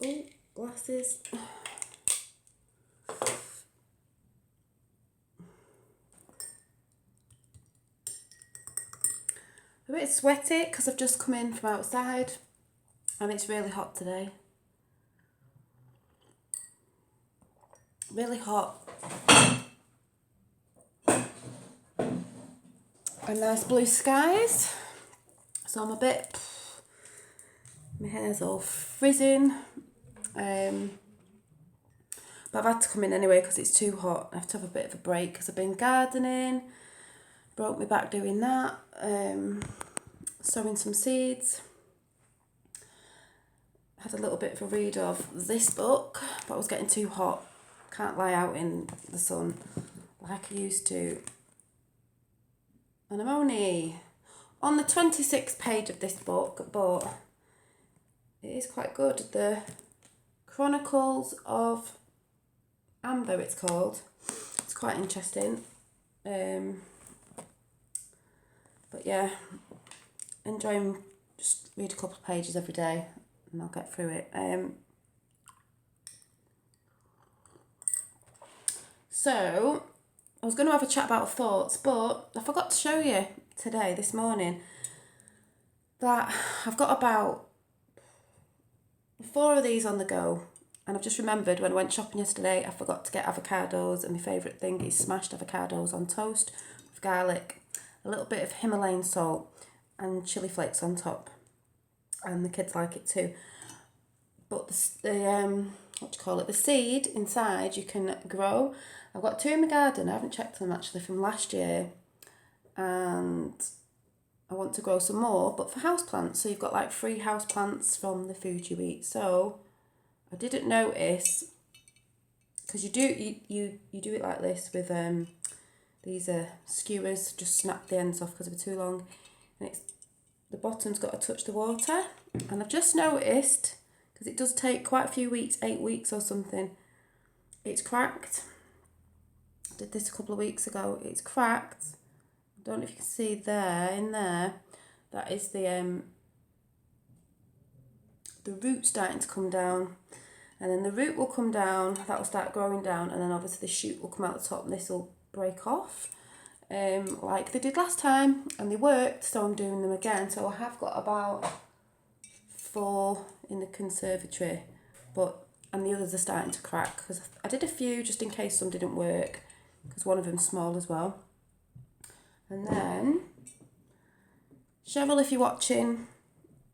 Oh, glasses. A bit sweaty because I've just come in from outside and it's really hot today. Really hot. And nice blue skies. So I'm a bit, my hair's all frizzing. But I've had to come in anyway because it's too hot. I have to have a bit of a break because I've been gardening. Broke my back doing that. Sowing some seeds. Had a little bit of a read of this book, but I was getting too hot. Can't lie out in the sun like I used to. And I'm only on the 26th page of this book, but it is quite good. The Chronicles of Amber, it's called. It's quite interesting. But yeah, enjoying just read a couple of pages every day and I'll get through it. So I was going to have a chat about thoughts, but I forgot to show you today, this morning, that I've got about 4 of these on the go. And I've just remembered when I went shopping yesterday, I forgot to get avocados, and my favourite thing is smashed avocados on toast with garlic, a little bit of Himalayan salt and chilli flakes on top. And the kids like it too. But the seed inside you can grow. I've got 2 in my garden. I haven't checked them actually from last year. And I want to grow some more, but for houseplants. So you've got like 3 houseplants from the food you eat. So I didn't notice, because you do it like this with these skewers. Just snap the ends off because they're too long, and the bottom's got to touch the water. And I've just noticed, because it does take quite a few weeks, 8 weeks or something, it's cracked. I did this a couple of weeks ago. It's cracked. I don't know if you can see there, in there, that is the root starting to come down. And then the root will come down, that will start growing down, and then obviously the shoot will come out the top and this will break off, like they did last time, and they worked, so I'm doing them again. So I have got about 4 in the conservatory, and the others are starting to crack, because I did a few just in case some didn't work, because one of them's small as well. And then, Cheryl, if you're watching,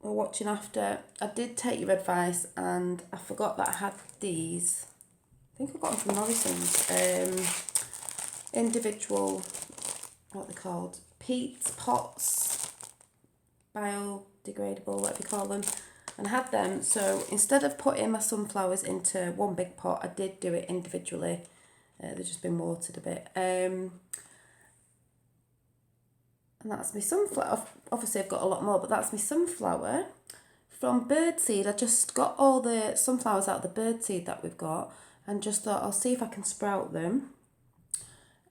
or watching after, I did take your advice and I forgot that I had these. I think I got them from Morrison's. Individual, what are they called? Peat pots, biodegradable, whatever you call them. And I had them, so instead of putting my sunflowers into one big pot, I did do it individually. They've just been watered a bit. And that's my sunflower. Obviously I've got a lot more, but that's my sunflower. From birdseed, I just got all the sunflowers out of the birdseed that we've got, and just thought I'll see if I can sprout them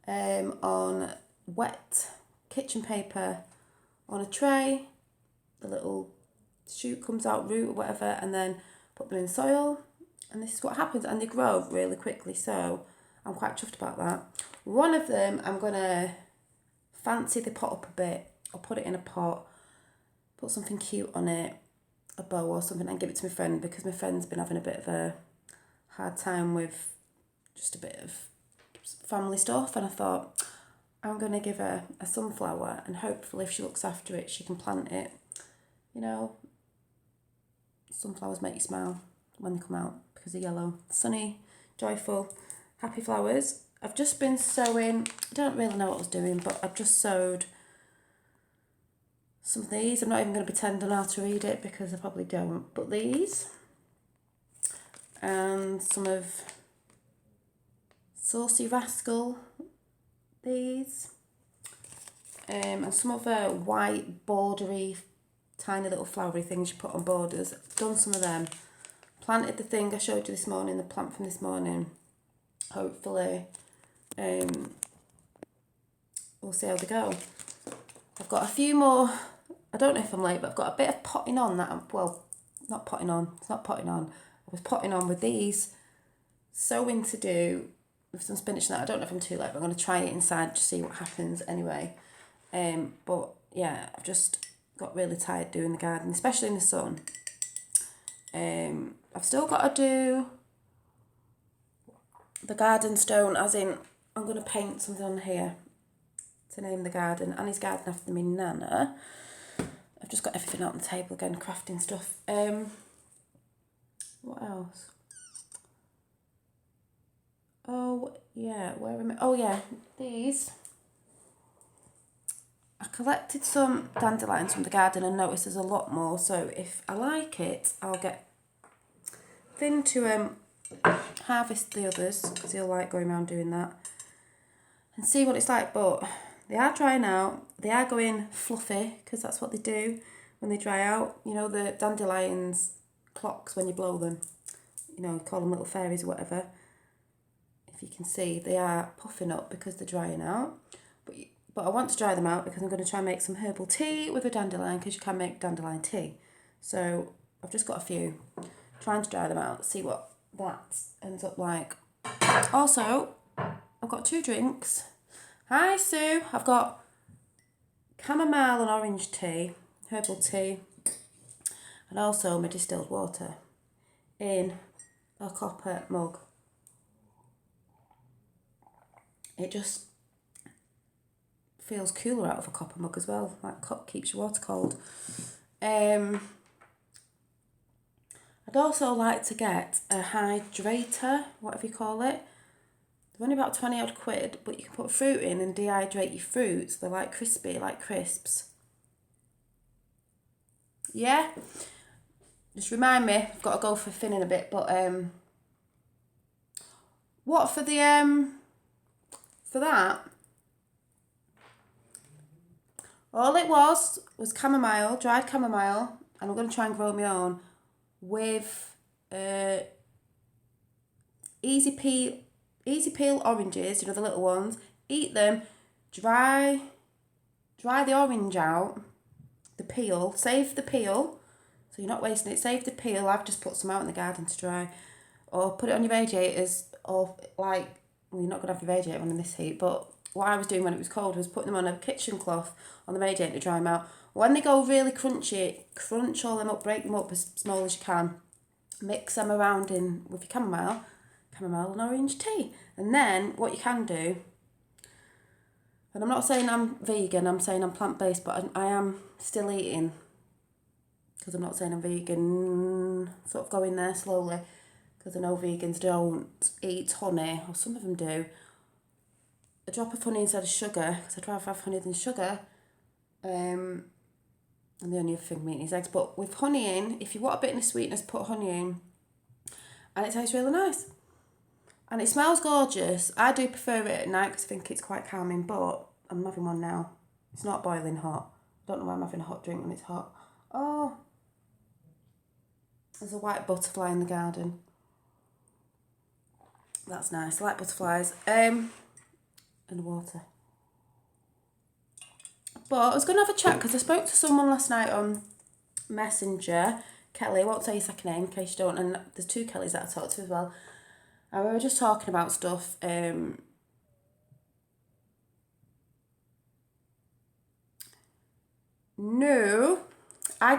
on wet kitchen paper on a tray. The little shoot comes out, root or whatever, and then put them in soil. And this is what happens, and they grow really quickly, so I'm quite chuffed about that. One of them I'm going to fancy the pot up a bit. I'll put it in a pot, put something cute on it, a bow or something, and give it to my friend, because my friend's been having a bit of a hard time with just a bit of family stuff, and I thought I'm going to give her a sunflower, and hopefully if she looks after it she can plant it. You know, sunflowers make you smile when they come out because they're yellow. Sunny, joyful, happy flowers. I've just been sewing, I don't really know what I was doing, but I've just sewed some of these. I'm not even going to pretend I know how to read it because I probably don't. But these, and some of Saucy Rascal, these, and some other white bordery, tiny little flowery things you put on borders. I've done some of them. Planted the thing I showed you this morning, the plant from this morning. Hopefully, we'll see how they go. I've got a few more. I don't know if I'm late, but I've got a bit of potting on that I'm, well, not potting on, it's not potting on. I was potting on with these sowing to do with some spinach and that. I don't know if I'm too late, but I'm going to try it inside to see what happens anyway. But yeah, I've just got really tired doing the garden, especially in the sun. I've still got to do the garden stone, as in I'm going to paint something on here to name the garden. Annie's garden after me nana. I've just got everything out on the table again, crafting stuff. What else? Oh yeah, where am I? Oh yeah, these. I collected some dandelions from the garden and noticed there's a lot more, so if I like it, I'll get Finn to harvest the others, because he'll like going around doing that, and see what it's like. But they are drying out, they are going fluffy, because that's what they do when they dry out. You know, the dandelions clocks when you blow them, you know, call them little fairies or whatever. If you can see, they are puffing up because they're drying out. But I want to dry them out because I'm going to try and make some herbal tea with a dandelion, because you can make dandelion tea. So I've just got a few, trying to dry them out, see what that ends up like. Also, I've got 2 drinks. Hi Sue, I've got chamomile and orange tea, herbal tea, and also my distilled water in a copper mug. It just feels cooler out of a copper mug as well, like keeps your water cold. I'd also like to get a hydrator, whatever you call it. They're only about 20 odd quid, but you can put fruit in and dehydrate your fruits. They're like crispy, like crisps. Yeah? Just remind me, I've got to go for Finn in a bit, but what for the for that, all it was chamomile, dried chamomile, and I'm going to try and grow my own with easy peel oranges, you know, the little ones. Eat them, dry the orange out, the peel, save the peel, so you're not wasting it. Save the peel. I've just put some out in the garden to dry, or put it on your radiators, or like, well, you're not going to have your radiator on in this heat, but what I was doing when it was cold was putting them on a kitchen cloth on the radiator to dry them out. When they go really crunchy, crunch all them up, break them up as small as you can, mix them around in with your chamomile and orange tea. And then what you can do, and I'm not saying I'm vegan, I'm saying I'm plant-based, but I am still eating, because I'm not saying I'm vegan, sort of going there slowly, because I know vegans don't eat honey, or some of them do. A drop of honey instead of sugar, because I'd rather have honey than sugar. And the only other thing I'm eating is eggs. But with honey in, if you want a bit of sweetness, put honey in. And it tastes really nice. And it smells gorgeous. I do prefer it at night because I think it's quite calming, but I'm having one now. It's not boiling hot. I don't know why I'm having a hot drink when it's hot. Oh, there's a white butterfly in the garden. That's nice. I like butterflies. And water. But I was going to have a chat because I spoke to someone last night on Messenger. Kelly, I won't say your second name in case you don't. And there's 2 Kellys that I talked to as well. And we were just talking about stuff. No, I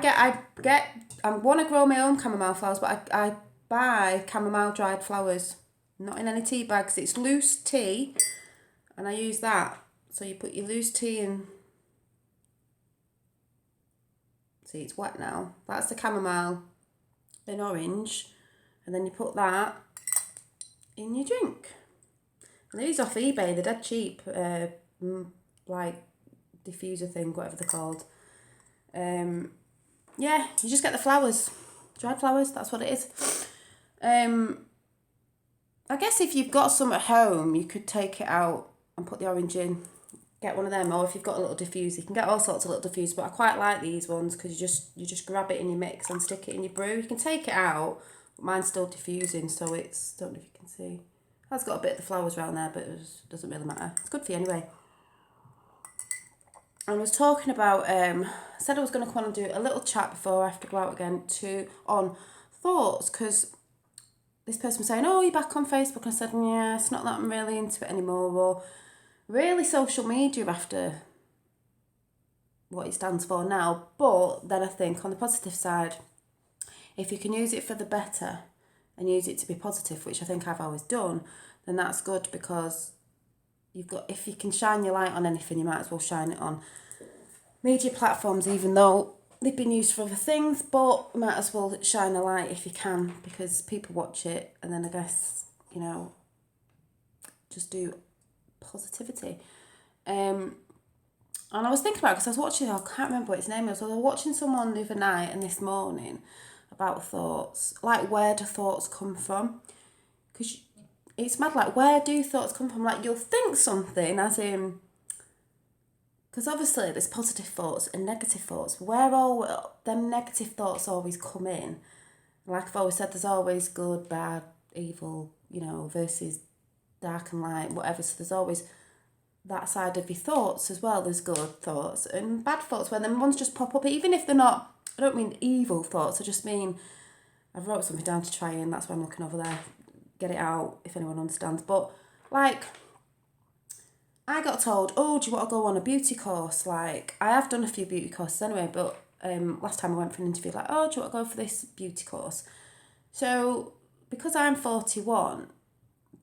want to grow my own chamomile flowers, but I buy chamomile dried flowers, not in any tea bags. It's loose tea, and I use that. So you put your loose tea in. See, it's wet now. That's the chamomile in orange, and then you put that in your drink. And these off eBay, they're dead cheap. Like diffuser thing, whatever they're called. Yeah, you just get the flowers, dried flowers. That's what it is. I guess if you've got some at home, you could take it out and put the orange in. Get one of them, or if you've got a little diffuser, you can get all sorts of little diffusers. But I quite like these ones because you just grab it in your mix and stick it in your brew. You can take it out, but mine's still diffusing, so it's, don't know if you can see. It has got a bit of the flowers around there, but it doesn't really matter. It's good for you anyway. I was talking about, said I was going to come on and do a little chat before I have to go out again on thoughts, because this person was saying, oh, you're back on Facebook. And I said, yeah, it's not that I'm really into it anymore. Or really social media after what it stands for now. But then I think on the positive side, if you can use it for the better and use it to be positive, which I think I've always done, then that's good, because if you can shine your light on anything, you might as well shine it on media platforms, even though they've been used for other things, but you might as well shine a light if you can, because people watch it, and then I guess, just do positivity. And I was thinking about it because I was watching, I can't remember what its name is, I was watching someone the other night and this morning about thoughts, like where do thoughts come from? Because it's mad, like where do thoughts come from? Like you'll think something as in, because obviously there's positive thoughts and negative thoughts. Where all them negative thoughts always come in? Like I've always said, there's always good, bad, evil, versus dark and light, whatever. So there's always that side of your thoughts as well. There's good thoughts and bad thoughts, where them ones just pop up, even if they're not, I don't mean evil thoughts, I just mean, I've wrote something down to try and that's why I'm looking over there, get it out if anyone understands. But like, I got told, oh, do you want to go on a beauty course? Like, I have done a few beauty courses anyway, but last time I went for an interview, like, oh, do you want to go for this beauty course? So, because I'm 41,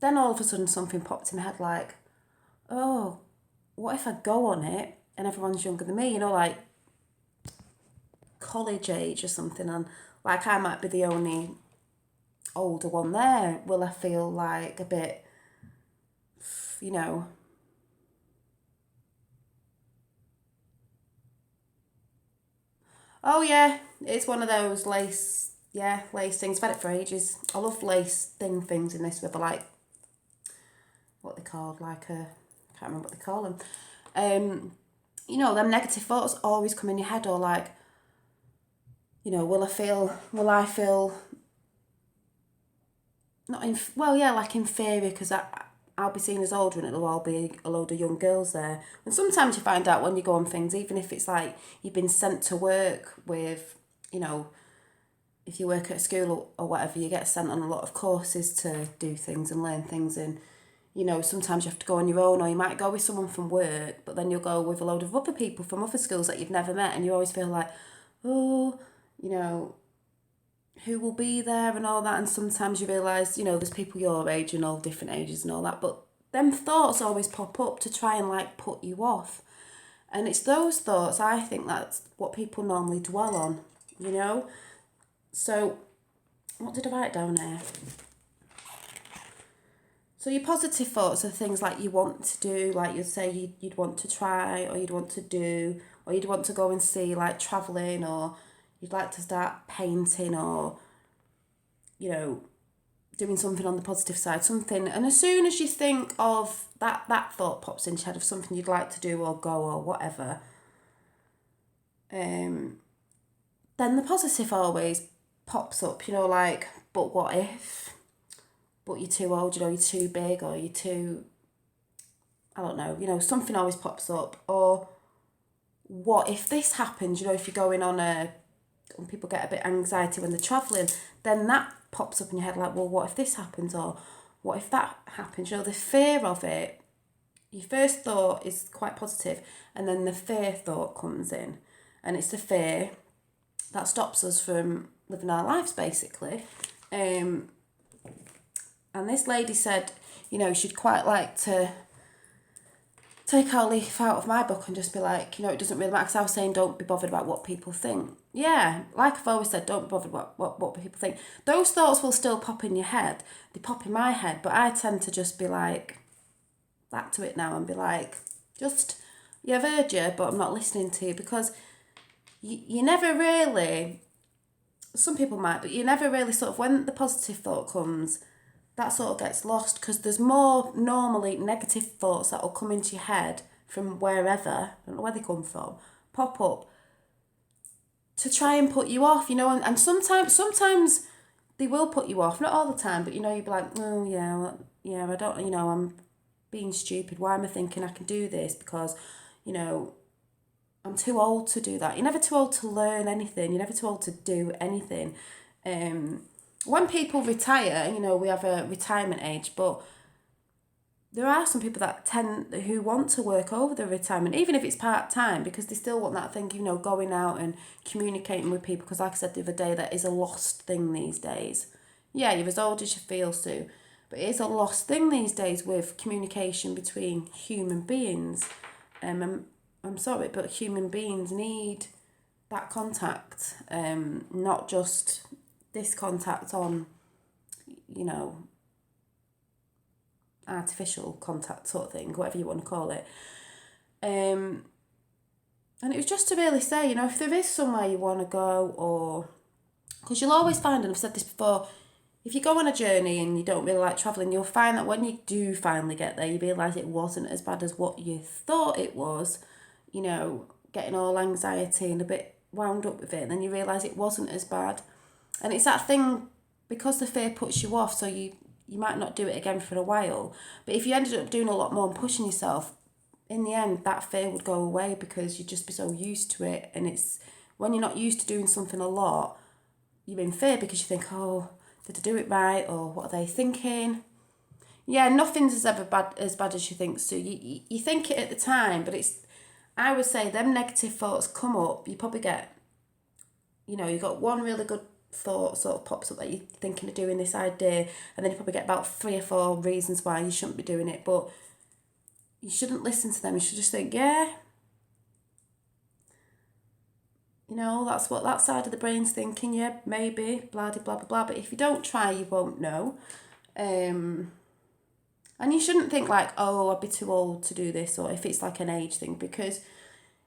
then all of a sudden something popped in my head like, oh, what if I go on it and everyone's younger than me, like college age or something, and like I might be the only older one there. Will I feel like a bit, Oh yeah, it's one of those lace things. I've had it for ages. I love lace things in this with like, what they called, like I can't remember what they call them. Them negative thoughts always come in your head, or like, will I feel not like inferior because I'll be seen as older and it'll all be a load of young girls there. And sometimes you find out when you go on things, even if it's like you've been sent to work with, if you work at a school or whatever, you get sent on a lot of courses to do things and learn things. And, sometimes you have to go on your own, or you might go with someone from work, but then you'll go with a load of other people from other schools that you've never met. And you always feel like, oh, who will be there and all that. And sometimes you realise, there's people your age and all different ages and all that, but them thoughts always pop up to try and like put you off. And it's those thoughts, I think that's what people normally dwell on, So what did I write down here? So your positive thoughts are things like you want to do, like you'd say you'd want to try, or you'd want to do, or you'd want to go and see, like travelling, or you'd like to start painting, or, doing something on the positive side, something. And as soon as you think of that thought pops into your head of something you'd like to do or go or whatever, then the positive always pops up, like, but what if? But you're too old, you're too big, or you're too, I don't know, something always pops up. Or what if this happens, if you're going on when people get a bit anxiety when they're travelling, then that pops up in your head like, well, what if this happens, or what if that happens? The fear of it, your first thought is quite positive, and then the fear thought comes in, and it's the fear that stops us from living our lives, basically. And this lady said, she'd quite like to take our leaf out of my book and just be like, it doesn't really matter, because I was saying don't be bothered about what people think. Yeah, like I've always said, don't be bothered about what people think. Those thoughts will still pop in your head. They pop in my head, but I tend to just be like, back to it now and be like, I've heard you, but I'm not listening to you, because you never really, some people might, but you never really sort of, when the positive thought comes, that sort of gets lost, because there's more normally negative thoughts that will come into your head from wherever, I don't know where they come from, pop up to try and put you off, and sometimes they will put you off, not all the time, but you'd be like, oh yeah, well, yeah, I don't, I'm being stupid, why am I thinking I can do this, because, I'm too old to do that. You're never too old to learn anything, you're never too old to do anything. when people retire, you know, we have a retirement age, but there are some people who want to work over their retirement, even if it's part-time, because they still want that thing, you know, going out and communicating with people, because like I said the other day, that is a lost thing these days. Yeah, you're as old as you feel, Sue, but it is a lost thing these days with communication between human beings. I'm sorry, but human beings need that contact, not just this contact on, you know, artificial contact sort of thing, whatever you want to call it. And it was just to really say, you know, if there is somewhere you want to go, or because you'll always find, and I've said this before, if you go on a journey and you don't really like travelling, you'll find that when you do finally get there, you realise it wasn't as bad as what you thought it was, you know, getting all anxiety and a bit wound up with it, and then you realise it wasn't as bad. And it's that thing, because the fear puts you off, so you might not do it again for a while. But if you ended up doing a lot more and pushing yourself, in the end, that fear would go away, because you'd just be so used to it. And it's when you're not used to doing something a lot, you're in fear because you think, oh, did I do it right? Or what are they thinking? Yeah, nothing's as bad as you think, Sue. You think it at the time, but I would say them negative thoughts come up. You probably get, you know, you got one really good thought sort of pops up that you're thinking of doing this idea, and then you probably get about 3 or 4 reasons why you shouldn't be doing it, but you shouldn't listen to them. You should just think, yeah, you know, that's what that side of the brain's thinking, yeah, maybe, blah, blah, blah, blah. But if you don't try, you won't know. And you shouldn't think like, oh, I'd be too old to do this, or if it's like an age thing, because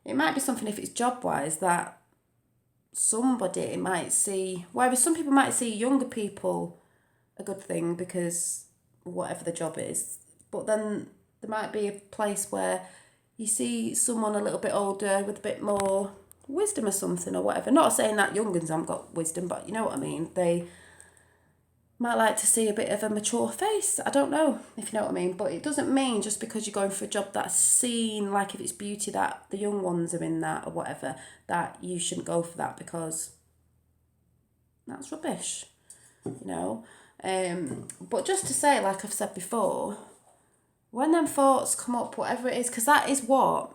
it might be something, if it's job-wise, that somebody might see, whereas some people might see younger people a good thing because whatever the job is, but then there might be a place where you see someone a little bit older with a bit more wisdom or something or whatever. Not saying that young ones haven't got wisdom, but you know what I mean. They might like to see a bit of a mature face. I don't know if you know what I mean, but it doesn't mean just because you're going for a job that's seen, like if it's beauty that the young ones are in that or whatever, that you shouldn't go for that, because that's rubbish, you know. But just to say, like I've said before, when them thoughts come up, whatever it is, because that is when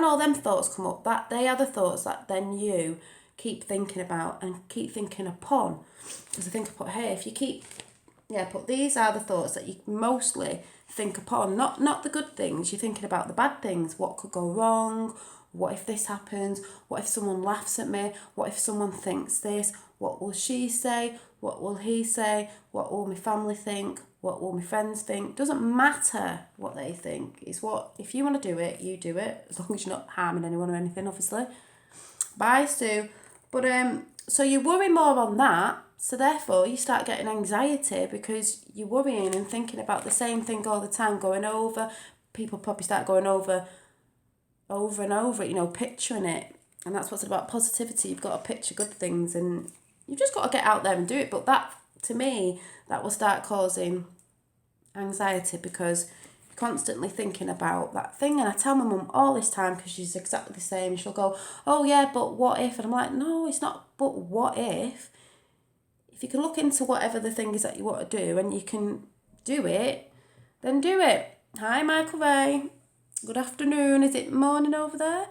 all them thoughts come up, that they are the thoughts that then you keep thinking about and keep thinking upon. Because I think I put here, if you put these are the thoughts that you mostly think upon, not the good things. You're thinking about the bad things. What could go wrong? What if this happens? What if someone laughs at me? What if someone thinks this? What will she say? What will he say? What will my family think? What will my friends think? Doesn't matter what they think. It's what, if you want to do it, you do it, as long as you're not harming anyone or anything, obviously. Bye, Sue. But so you worry more on that, so therefore you start getting anxiety because you're worrying and thinking about the same thing all the time, going over. People probably start going over and over it, you know, picturing it. And that's what's about positivity. You've got to picture good things and you've just got to get out there and do it. But that, to me, that will start causing anxiety because you're constantly thinking about that thing. And I tell my mum all this time, because she's exactly the same. She'll go, oh yeah, but what if? And I'm like, no, it's not but what if. If you can look into whatever the thing is that you want to do and you can do it, then do it. Hi, Michael Ray. Good afternoon. Is it morning over there?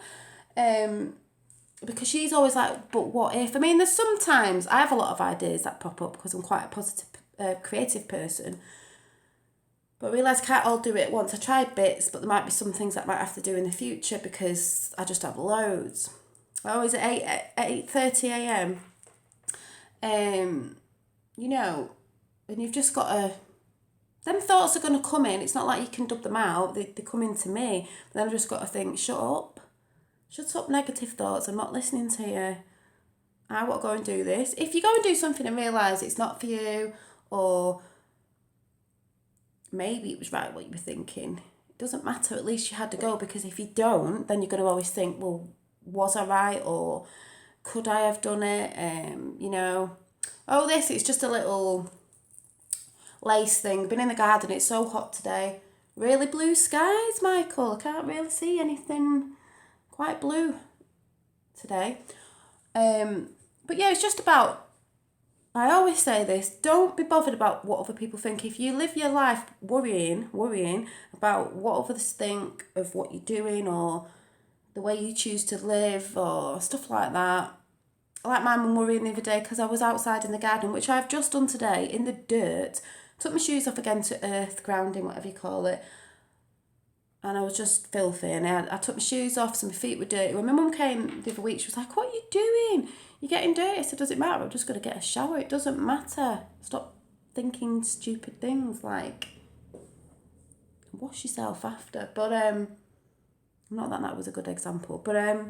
Because she's always like, but what if? I mean, there's sometimes I have a lot of ideas that pop up because I'm quite a positive, creative person. But I realise I can't all do it at once. I tried bits, but there might be some things that I might have to do in the future because I just have loads. Always at 8:30 a.m. You know, and you've just got to. Them thoughts are going to come in. It's not like you can dub them out. They come into me. But then I've just got to think, shut up. Shut up, negative thoughts. I'm not listening to you. I want to go and do this. If you go and do something and realise it's not for you, or maybe it was right what you were thinking, it doesn't matter. At least you had to go, because if you don't, then you're going to always think, well, was I right, or could I have done it? You know, oh, it's just a little lace thing. Been in the garden. It's so hot today. Really blue skies, Michael. I can't really see anything quite blue today. But yeah, it's just about I always say this, don't be bothered about what other people think. If you live your life worrying about what others think of what you're doing or the way you choose to live or stuff like that. Like my mum worrying the other day because I was outside in the garden, which I've just done today, in the dirt. Took my shoes off again to earth, grounding, whatever you call it. And I was just filthy. And I took my shoes off, so my feet were dirty. When my mum came the other week, she was like, "What are you doing? You're getting dirty." I said, "Does it matter? I'm just going to get a shower. It doesn't matter. Stop thinking stupid things like wash yourself after." But not that was a good example. But yeah,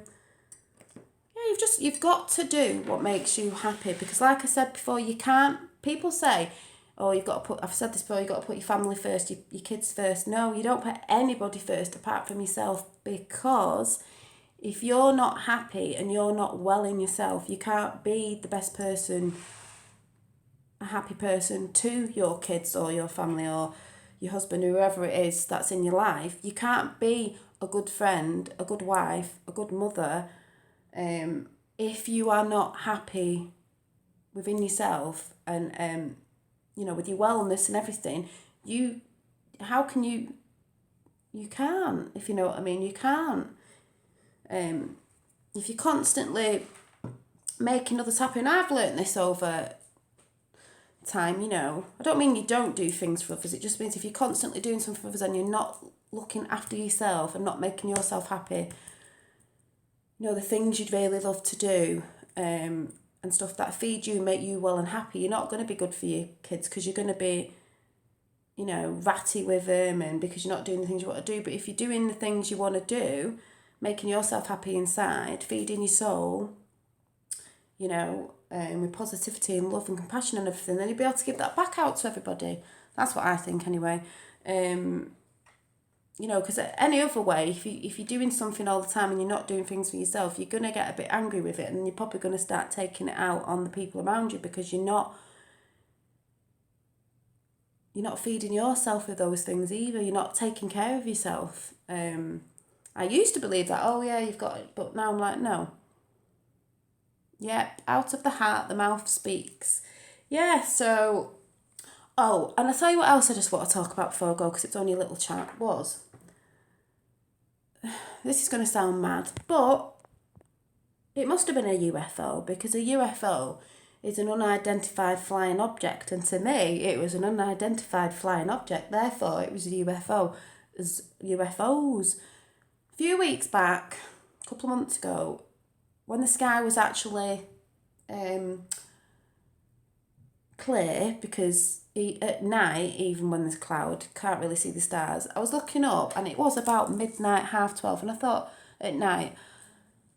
you've got to do what makes you happy, because like I said before, you can't. People say, "Oh, you've got to put," I've said this before, you've got to put your family first, your kids first. No, you don't put anybody first apart from yourself, because if you're not happy and you're not well in yourself, you can't be the best person, a happy person to your kids or your family or your husband, whoever it is that's in your life. You can't be a good friend, a good wife, a good mother, if you are not happy within yourself and with your wellness and everything. You can't, if you know what I mean. You can't. If you're constantly making others happy, and I've learnt this over time, I don't mean you don't do things for others, it just means if you're constantly doing something for others and you're not looking after yourself and not making yourself happy, the things you'd really love to do, and stuff that feed you, make you well and happy, you're not going to be good for your kids, because you're going to be, ratty with them, and because you're not doing the things you want to do. But if you're doing the things you want to do, making yourself happy inside, feeding your soul, with positivity and love and compassion and everything, then you'll be able to give that back out to everybody. That's what I think anyway. Because any other way, if you're doing something all the time and you're not doing things for yourself, you're going to get a bit angry with it, and you're probably going to start taking it out on the people around you, because you're not feeding yourself with those things either. You're not taking care of yourself. I used to believe that, oh yeah, you've got it, but now I'm like, no. Yep, out of the heart, the mouth speaks. Yeah, so... Oh, and I'll tell you what else I just want to talk about before I go, because it's only a little chat, was... This is going to sound mad, but it must have been a UFO, because a UFO is an unidentified flying object, and to me, it was an unidentified flying object, therefore it was a UFO. As UFOs. A few weeks back, a couple of months ago, when the sky was actually clear, because at night, even when there's cloud, can't really see the stars, I was looking up and it was about midnight, 12:30, and I thought at night,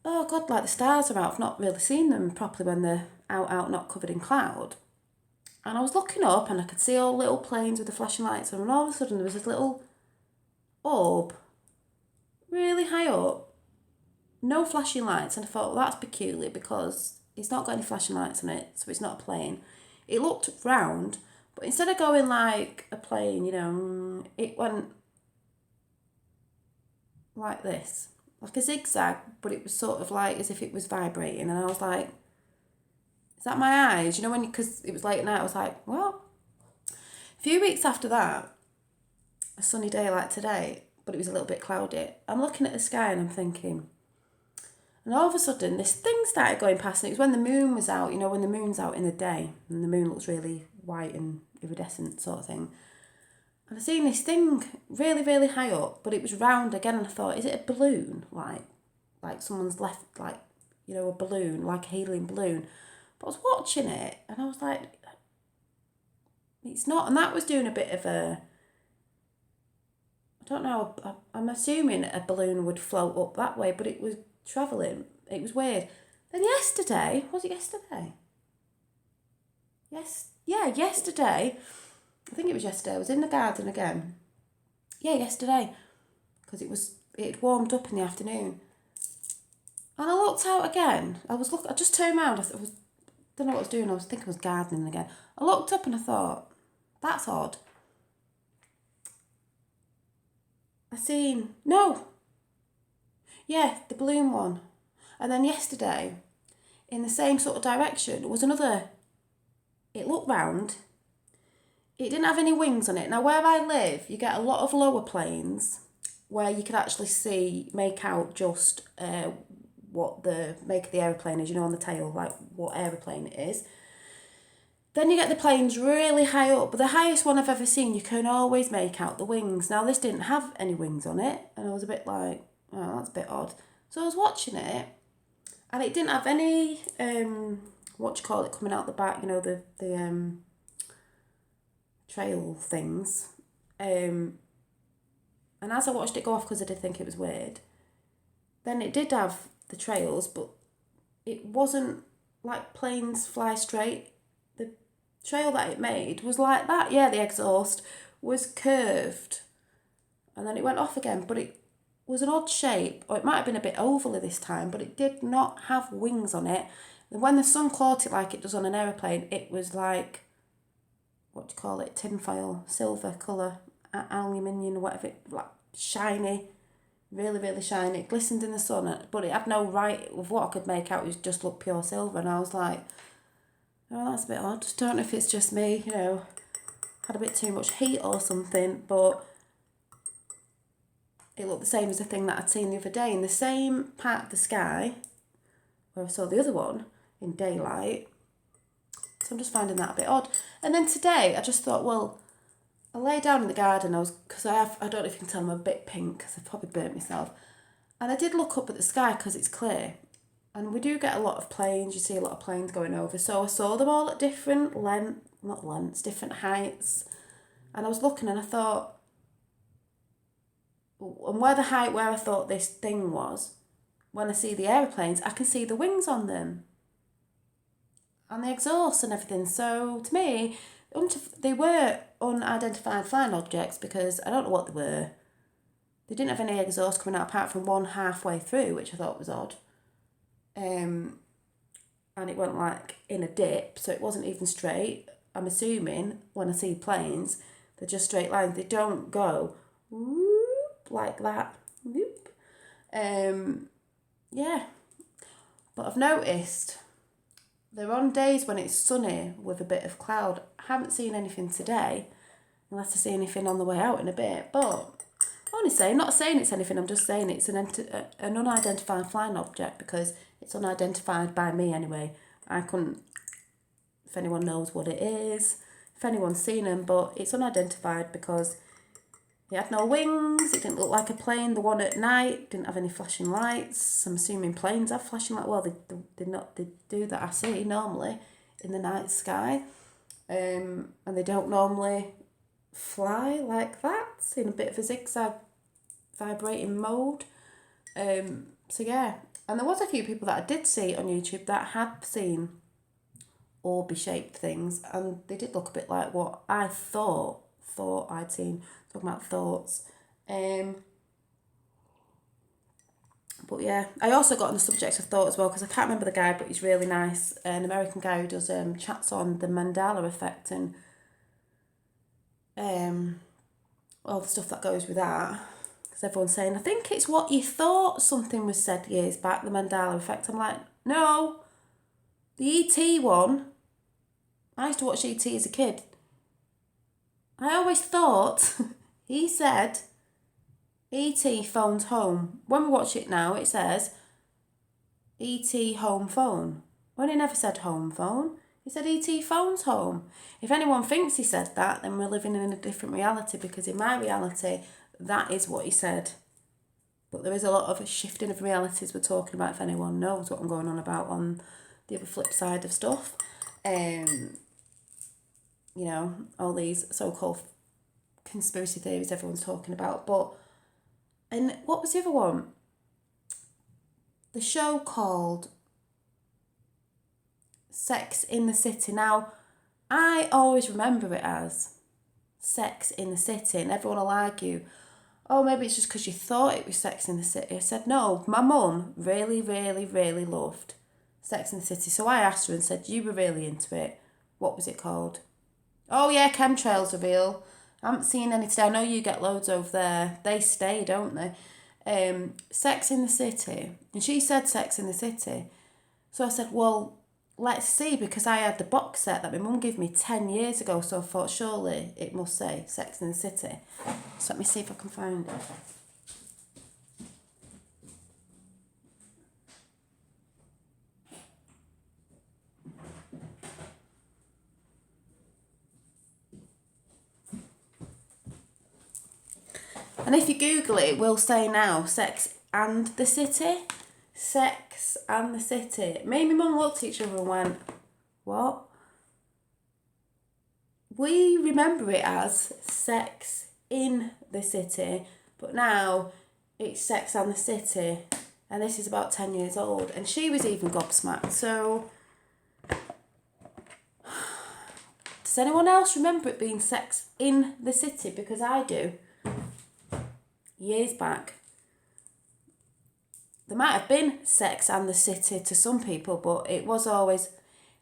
oh God, like the stars are out. I've not really seen them properly when they're out, not covered in cloud. And I was looking up and I could see all little planes with the flashing lights on, and all of a sudden there was this little orb really high up, no flashing lights, and I thought, well, that's peculiar, because it's not got any flashing lights on it, so it's not a plane. It looked round, but instead of going like a plane, it went like this, like a zigzag, but it was sort of like as if it was vibrating, and I was like, is that my eyes? Because it was late at night, I was like, what? A few weeks after that, a sunny day like today, but it was a little bit cloudy, I'm looking at the sky and I'm thinking, and all of a sudden this thing started going past, and it was when the moon was out, when the moon's out in the day and the moon looks really white and iridescent sort of thing. And I seen this thing really, really high up, but it was round again, and I thought, is it a balloon? Like someone's left, like, a balloon, like a helium balloon. But I was watching it and I was like, it's not. And that was doing a bit of a, I don't know, I'm assuming a balloon would float up that way, but it was travelling. It was weird. Then yesterday, was it yesterday? Yesterday. I think it was yesterday. I was in the garden again. Yeah, yesterday. Because it had warmed up in the afternoon. And I looked out again. I just turned around. Don't know what I was doing. I think I was gardening again. I looked up and I thought, that's odd. The balloon one. And then yesterday, in the same sort of direction, was another it looked round. It didn't have any wings on it. Now, where I live, you get a lot of lower planes where you can actually make out just what the make of the aeroplane is, on the tail, like what aeroplane it is. Then you get the planes really high up, but the highest one I've ever seen, you can always make out the wings. Now, this didn't have any wings on it, and I was a bit like, oh, that's a bit odd. So I was watching it, and it didn't have any, coming out the back, the trail things. And as I watched it go off, because I did think it was weird, then it did have the trails, but it wasn't like planes fly straight. The trail that it made was like that. Yeah, the exhaust was curved, and then it went off again, but it was an odd shape, or it might have been a bit ovally this time, but it did not have wings on it. And when the sun caught it like it does on an aeroplane, it was like, tinfoil, silver colour, aluminium, or whatever, like shiny, really, really shiny. It glistened in the sun, but it had no right of what I could make out. It just looked pure silver, and I was like, oh, that's a bit odd. Don't know if it's just me, had a bit too much heat or something, but it looked the same as the thing that I'd seen the other day in the same part of the sky where I saw the other one in daylight. So I'm just finding that a bit odd. And then today I just thought, well, I lay down in the garden, because I don't know if you can tell, I'm a bit pink because I've probably burnt myself. And I did look up at the sky because it's clear. And we do get a lot of planes, you see a lot of planes going over. So I saw them all at different different heights. And I was looking and I thought, and where I thought this thing was, when I see the aeroplanes, I can see the wings on them. And the exhaust and everything. So to me, they were unidentified flying objects because I don't know what they were. They didn't have any exhaust coming out apart from one halfway through, which I thought was odd. And it went like in a dip, so it wasn't even straight. I'm assuming when I see planes, they're just straight lines. They don't go whoop like that. Whoop. Yeah. But I've noticed they're on days when it's sunny with a bit of cloud. I haven't seen anything today, unless I see anything on the way out in a bit. But honestly, I'm not saying it's anything, I'm just saying it's an unidentified flying object because it's unidentified by me anyway. I couldn't, if anyone knows what it is, if anyone's seen them, but it's unidentified because it had no wings, it didn't look like a plane. The one at night didn't have any flashing lights. I'm assuming planes have flashing lights. Well, they do that, I see, normally in the night sky. And they don't normally fly like that, in a bit of a zigzag vibrating mode. So yeah, and there was a few people that I did see on YouTube that had seen orby shaped things, and they did look a bit like what I thought I'd seen. Talking about thoughts. But yeah, I also got on the subject of thought as well, because I can't remember the guy, but he's really nice. An American guy who does chats on the Mandela effect and all the stuff that goes with that. Because everyone's saying, I think it's what you thought something was said years back, the Mandela effect. I'm like, no, the E.T. one. I used to watch E.T. as a kid. I always thought he said E.T. phones home. When we watch it now, it says E.T. home phone. When he never said home phone, he said E.T. phones home. If anyone thinks he said that, then we're living in a different reality, because in my reality, that is what he said. But there is a lot of shifting of realities we're talking about, if anyone knows what I'm going on about on the other flip side of stuff. All these so-called conspiracy theories everyone's talking about. But, and what was the other one? The show called Sex in the City. Now, I always remember it as Sex in the City, and everyone will argue, oh, maybe it's just because you thought it was Sex in the City. I said, no, my mum really, really, really loved Sex in the City. So I asked her and said, you were really into it. What was it called? Oh yeah, chemtrails are real. I haven't seen any today. I know you get loads over there. They stay, don't they? Sex in the City. And she said Sex in the City. So I said, well, let's see, because I had the box set that my mum gave me 10 years ago, so I thought surely it must say Sex and the City. So let me see if I can find it. And if you Google it, it will say now, Sex and the City. Sex and the City. Me and my mum looked at each other and went, what? We remember it as Sex in the City, but now it's Sex and the City. And this is about 10 years old. And she was even gobsmacked. So, does anyone else remember it being Sex in the City? Because I do. Years back. There might have been Sex and the City to some people, but it was always...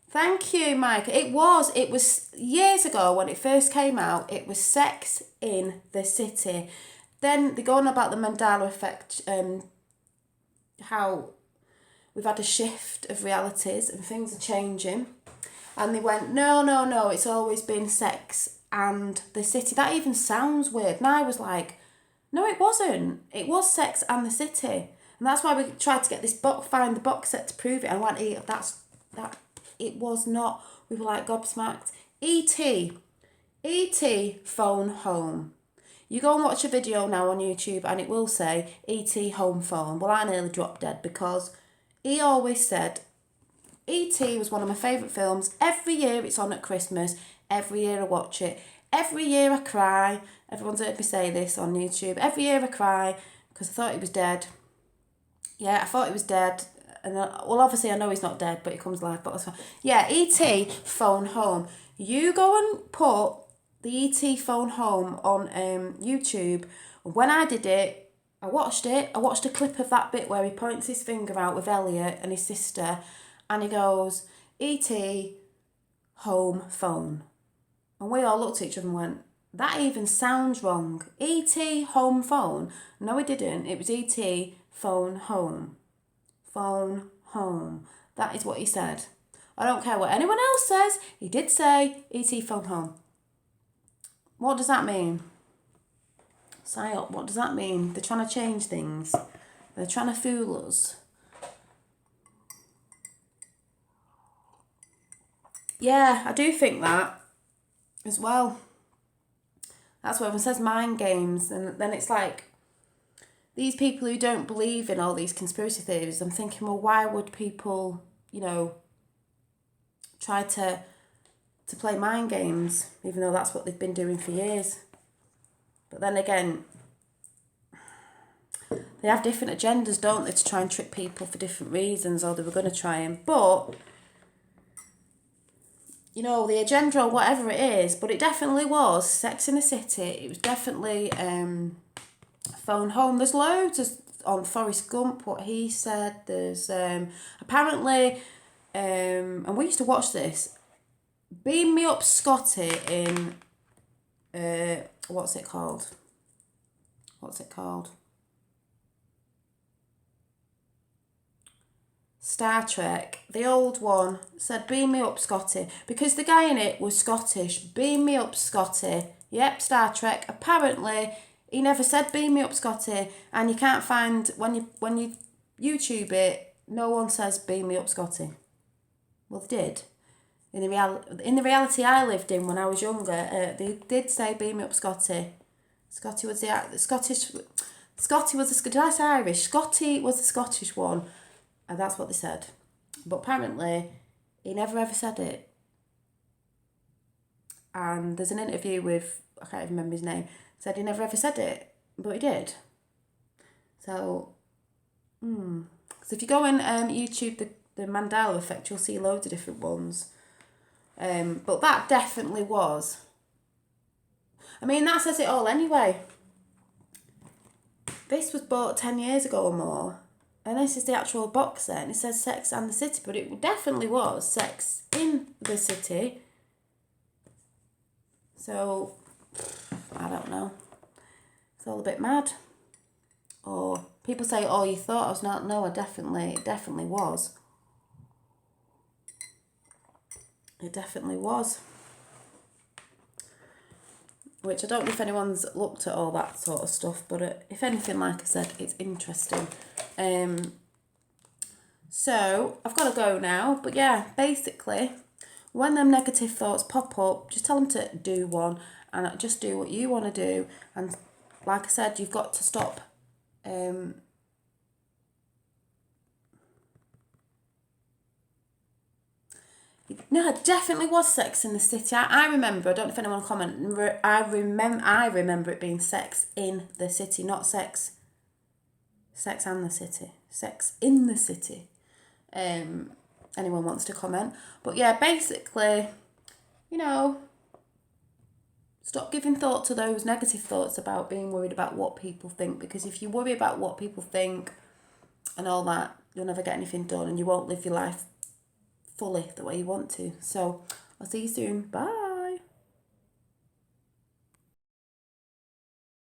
Thank you, Mike. It was years ago when it first came out, it was Sex in the City. Then they go on about the Mandela effect, how we've had a shift of realities and things are changing. And they went, no, it's always been Sex and the City. That even sounds weird. And I was like, no, it wasn't. It was Sex and the City. And that's why we tried to get this find the box set to prove it. And I went, it was not. We were like gobsmacked. E.T. phone home. You go and watch a video now on YouTube and it will say E.T. home phone. Well, I nearly dropped dead because he always said E.T. was one of my favourite films. Every year it's on at Christmas. Every year I watch it. Every year I cry. Everyone's heard me say this on YouTube. Every year I cry because I thought he was dead. Yeah, I thought he was dead. And then, well, obviously I know he's not dead, but he comes alive. But that's fine. Yeah, E.T. phone home. You go and put the E.T. phone home on YouTube. When I did it, I watched a clip of that bit where he points his finger out with Elliot and his sister, and he goes, E.T. home phone. And we all looked at each other and went, that even sounds wrong. E.T. home phone. No, it didn't. It was E.T. phone home. Phone home. That is what he said. I don't care what anyone else says. He did say E.T. phone home. What does that mean? Psyop, what does that mean? They're trying to change things. They're trying to fool us. Yeah, I do think that as well. That's what everyone says, mind games. And then it's like, these people who don't believe in all these conspiracy theories, I'm thinking, well, why would people, try to play mind games, even though that's what they've been doing for years? But then again, they have different agendas, don't they, to try and trick people for different reasons, or they were going to try and... But... the agenda or whatever it is, but it definitely was Sex in the City. It was definitely phone home. There's loads on Forrest Gump, what he said. There's apparently, and we used to watch this, Beam Me Up Scotty in, what's it called? Star Trek, the old one, said, beam me up, Scotty. Because the guy in it was Scottish. Beam me up, Scotty. Yep, Star Trek. Apparently, he never said, beam me up, Scotty. And you can't find, when you YouTube it, no one says, beam me up, Scotty. Well, they did. In the reality I lived in when I was younger, they did say, beam me up, Scotty. Scotty was the Scottish... Scotty was the... Did I say Irish? Scotty was the Scottish one. And that's what they said. But apparently, he never ever said it. And there's an interview with, I can't even remember his name, said he never ever said it, but he did. So, So if you go on YouTube, the Mandela effect, you'll see loads of different ones. But that definitely was. I mean, that says it all anyway. This was bought 10 years ago or more. And this is the actual box set, and it says Sex and the City, but it definitely was Sex in the City. So, I don't know. It's all a bit mad. Or people say, oh, you thought I was not. No, it definitely was. It definitely was. Which I don't know if anyone's looked at all that sort of stuff, but if anything, like I said, it's interesting. So I've got to go now, but yeah, basically, when them negative thoughts pop up, just tell them to do one, and just do what you want to do. And like I said, you've got to stop. No, it definitely was Sex in the City. I remember. I don't know if anyone commented. I remember it being Sex in the City, not Sex. Sex and the City. Sex in the City. Anyone wants to comment? But yeah, basically, you know, stop giving thought to those negative thoughts about being worried about what people think. Because if you worry about what people think and all that, you'll never get anything done, and you won't live your life fully the way you want to. So I'll see you soon. Bye.